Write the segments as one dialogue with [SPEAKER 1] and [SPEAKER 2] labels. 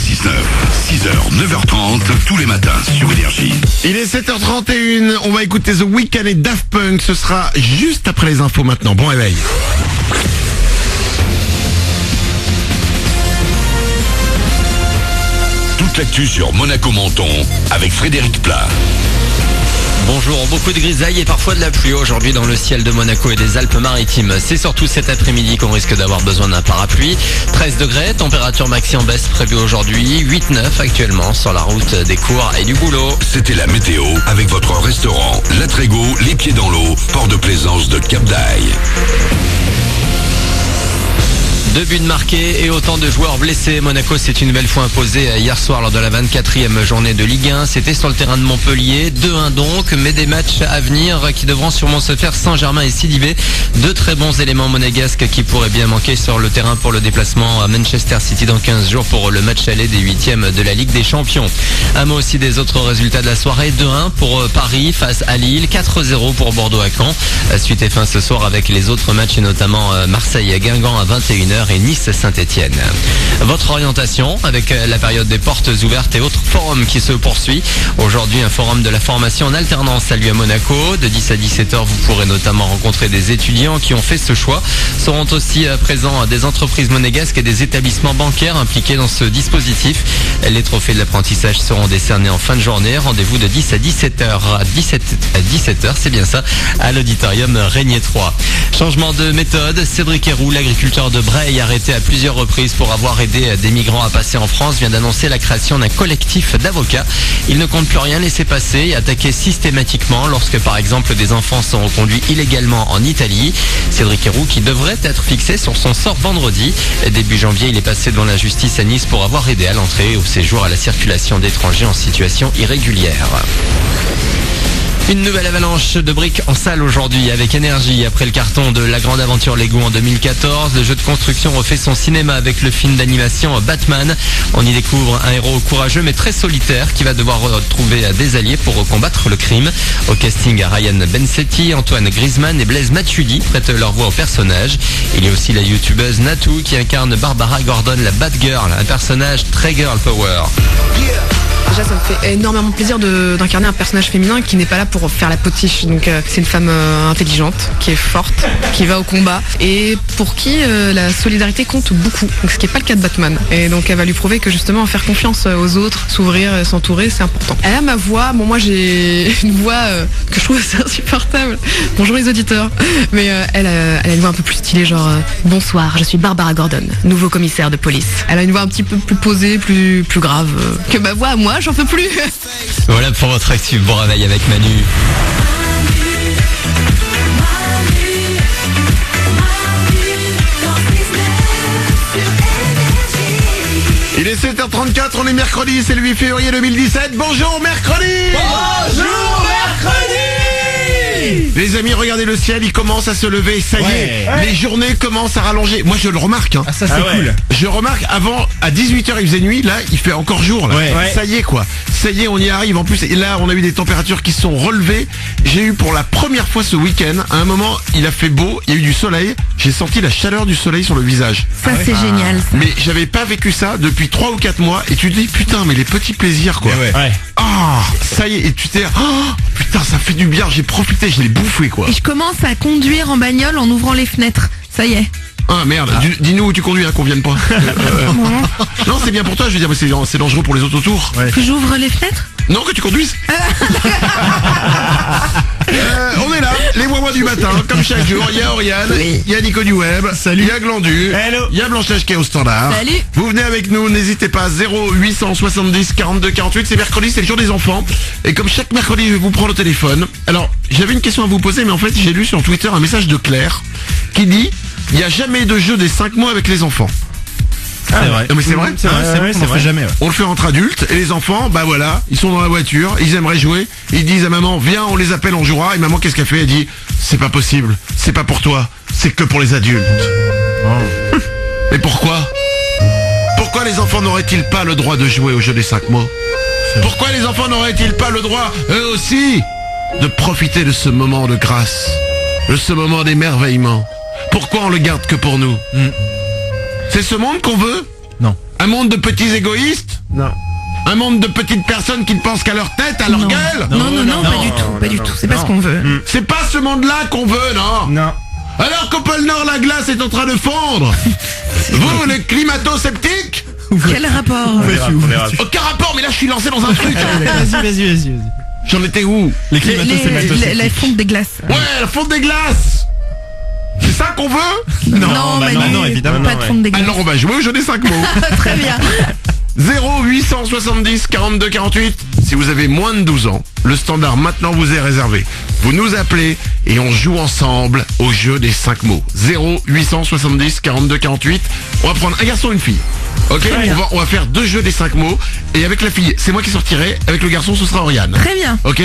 [SPEAKER 1] 6h, 9h30, tous les matins sur Énergie.
[SPEAKER 2] Il est 7h31, on va écouter The Weeknd et Daft Punk, ce sera juste après les infos maintenant. Bon réveil.
[SPEAKER 1] Toute l'actu sur Monaco-Menton avec Frédéric Plat.
[SPEAKER 3] Bonjour, beaucoup de grisailles et parfois de la pluie aujourd'hui dans le ciel de Monaco et des Alpes-Maritimes. C'est surtout cet après-midi qu'on risque d'avoir besoin d'un parapluie. 13 degrés, température maxi en baisse prévue aujourd'hui, 8-9 actuellement sur la route des cours et du boulot.
[SPEAKER 1] C'était la météo avec votre restaurant La Trégo, les pieds dans l'eau, port de plaisance de Cap d'Aille.
[SPEAKER 3] 2 buts marqués et autant de joueurs blessés. Monaco s'est une nouvelle fois imposé hier soir lors de la 24e journée de Ligue 1. C'était sur le terrain de Montpellier, 2-1 donc, mais des matchs à venir qui devront sûrement se faire Saint-Germain et Sidibé. 2 très bons éléments monégasques qui pourraient bien manquer sur le terrain pour le déplacement à Manchester City dans 15 jours pour le match aller des 8e de la Ligue des Champions. Un mot aussi des autres résultats de la soirée. 2-1 pour Paris face à Lille, 4-0 pour Bordeaux à Caen. Suite et fin ce soir avec les autres matchs et notamment Marseille à Guingamp à 21h. Et Nice-Saint-Etienne. Votre orientation avec la période des portes ouvertes et autres forums qui se poursuit. Aujourd'hui, un forum de la formation en alternance a lieu à Monaco. De 10 à 17h, vous pourrez notamment rencontrer des étudiants qui ont fait ce choix. Seront aussi présents des entreprises monégasques et des établissements bancaires impliqués dans ce dispositif. Les trophées de l'apprentissage seront décernés en fin de journée. Rendez-vous de 10 à 17h. À 17h, c'est bien ça, à l'auditorium Régnier 3. Changement de méthode. Cédric Héroux, l'agriculteur de Bray, arrêté à plusieurs reprises pour avoir aidé des migrants à passer en France, vient d'annoncer la création d'un collectif d'avocats. Il ne compte plus rien laisser passer et attaquer systématiquement lorsque par exemple des enfants sont reconduits illégalement en Italie. Cédric Héroux qui devrait être fixé sur son sort vendredi. Début janvier, il est passé devant la justice à Nice pour avoir aidé à l'entrée et au séjour à la circulation d'étrangers en situation irrégulière. Une nouvelle avalanche de briques en salle aujourd'hui avec Énergie. Après le carton de La Grande Aventure Lego en 2014, le jeu de construction refait son cinéma avec le film d'animation Batman. On y découvre un héros courageux mais très solitaire qui va devoir retrouver des alliés pour combattre le crime. Au casting, Ryan Bensetti, Antoine Griezmann et Blaise Matuidi prêtent leur voix au personnage. Il y a aussi la youtubeuse Natou qui incarne Barbara Gordon, la Batgirl, un personnage très girl power.
[SPEAKER 4] Déjà, ça me fait énormément plaisir d'incarner un personnage féminin qui n'est pas là pour faire la potiche. Donc c'est une femme intelligente, qui est forte, qui va au combat et pour qui la solidarité compte beaucoup. Donc ce qui n'est pas le cas de Batman. Et donc elle va lui prouver que justement faire confiance aux autres, s'ouvrir, s'entourer, c'est important. Elle a ma voix. Bon, moi j'ai une voix que je trouve assez insupportable. Bonjour les auditeurs. Mais elle a une voix un peu plus stylée, genre bonsoir, je suis Barbara Gordon, nouveau commissaire de police. Elle a une voix un petit peu plus posée, plus grave que ma voix à moi. J'en peux plus.
[SPEAKER 3] Voilà pour votre actu. Bon réveil avec Manu.
[SPEAKER 2] Il est 7h34, on est mercredi, c'est le 8 février 2017. Bonjour mercredi.
[SPEAKER 5] Bonjour mercredi.
[SPEAKER 2] Les amis, regardez le ciel, il commence à se lever, ça y est, les journées commencent à rallonger. Moi je le remarque hein.
[SPEAKER 5] Ah ça c'est cool.
[SPEAKER 2] Je remarque, avant à 18h il faisait nuit, là il fait encore jour là. Ça y est quoi, ça y est on y arrive. En plus, et là on a eu des températures qui se sont relevées. J'ai eu pour la première fois ce week-end, à un moment il a fait beau, il y a eu du soleil. J'ai senti la chaleur du soleil sur le visage.
[SPEAKER 6] Ça c'est génial ça.
[SPEAKER 2] Mais j'avais pas vécu ça depuis 3 ou 4 mois. Et tu te dis putain mais les petits plaisirs quoi. Ah ça y est, et tu t'es putain ça fait du bien, j'ai profité, je l'ai bouffé quoi.
[SPEAKER 6] Et je commence à conduire en bagnole en ouvrant les fenêtres. Ça y est.
[SPEAKER 2] Ah merde, dis-nous où tu conduis hein, qu'on vienne pas. Non c'est bien pour toi, je veux dire, mais c'est dangereux pour les autres autour.
[SPEAKER 6] Que j'ouvre les fenêtres?
[SPEAKER 2] Non, que tu conduises. On est là, les Wawa du matin, comme chaque jour. Il y a Oriane, il y a Nico du Web, il y a Glandu, il y a Blanche-Neige qui est au standard.
[SPEAKER 6] Salut.
[SPEAKER 2] Vous venez avec nous, n'hésitez pas, 0870 42 48, c'est mercredi, c'est le jour des enfants. Et comme chaque mercredi, je vais vous prendre au téléphone. Alors, j'avais une question à vous poser, mais en fait, j'ai lu sur Twitter un message de Claire qui dit il n'y a jamais de jeu des 5 mois avec les enfants.
[SPEAKER 5] Ah, c'est vrai.
[SPEAKER 2] Non mais c'est vrai,
[SPEAKER 5] c'est vrai. Jamais.
[SPEAKER 2] On le fait entre adultes et les enfants, bah voilà, ils sont dans la voiture, ils aimeraient jouer, ils disent à maman viens on les appelle on jouera, et maman qu'est-ce qu'elle fait? Elle dit c'est pas possible, c'est pas pour toi, c'est que pour les adultes. Mais pourquoi les enfants n'auraient-ils pas le droit de jouer au jeu des 5 mots? Pourquoi les enfants n'auraient-ils pas le droit, eux aussi, de profiter de ce moment de grâce, de ce moment d'émerveillement? Pourquoi on le garde que pour nous? C'est ce monde qu'on veut?
[SPEAKER 5] Non.
[SPEAKER 2] Un monde de petits égoïstes?
[SPEAKER 5] Non.
[SPEAKER 2] Un monde de petites personnes qui ne pensent qu'à leur tête, à leur gueule?
[SPEAKER 6] Non, pas du tout. C'est pas ce qu'on veut.
[SPEAKER 2] C'est pas ce monde-là qu'on veut, non?
[SPEAKER 5] Non.
[SPEAKER 2] Alors qu'au pôle Nord, la glace est en train de fondre. Vous, les climato-sceptiques?
[SPEAKER 6] Quel rapport?
[SPEAKER 5] On verra.
[SPEAKER 2] Aucun rapport, mais là je suis lancé dans un truc.
[SPEAKER 5] Vas-y.
[SPEAKER 2] J'en étais où?
[SPEAKER 5] Les climato-sceptiques.
[SPEAKER 6] La fonte des glaces.
[SPEAKER 2] Ouais, la fonte des glaces. C'est ça qu'on veut?
[SPEAKER 5] non, évidemment.
[SPEAKER 6] Pas de fonte des glaces.
[SPEAKER 2] Alors on va jouer au jeu des 5 mots.
[SPEAKER 6] Très bien.
[SPEAKER 2] 0870 42 48. Si vous avez moins de 12 ans, le standard maintenant vous est réservé. Vous nous appelez et on joue ensemble au jeu des 5 mots. 0870 42 48. On va prendre un garçon et une fille. Ok, on va faire 2 jeux des 5 mots. Et avec la fille, c'est moi qui sortirai. Avec le garçon, ce sera Oriane.
[SPEAKER 6] Très bien.
[SPEAKER 2] Ok.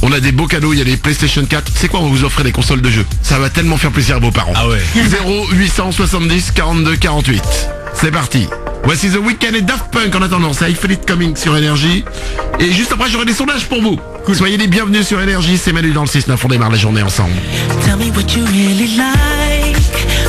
[SPEAKER 2] On a des beaux cadeaux, il y a des PlayStation 4. C'est quoi, on va vous offrir des consoles de jeux. Ça va tellement faire plaisir à vos parents.
[SPEAKER 5] Ah ouais.
[SPEAKER 2] 0870 42 48. C'est parti. Voici The Weeknd et Daft Punk en attendant. C'est I Feel It Coming sur Énergie. Et juste après, j'aurai des sondages pour vous. Soyez les bienvenus sur Énergie. C'est Manu dans le 6-9. On démarre la journée ensemble.
[SPEAKER 7] Tell me what you really like.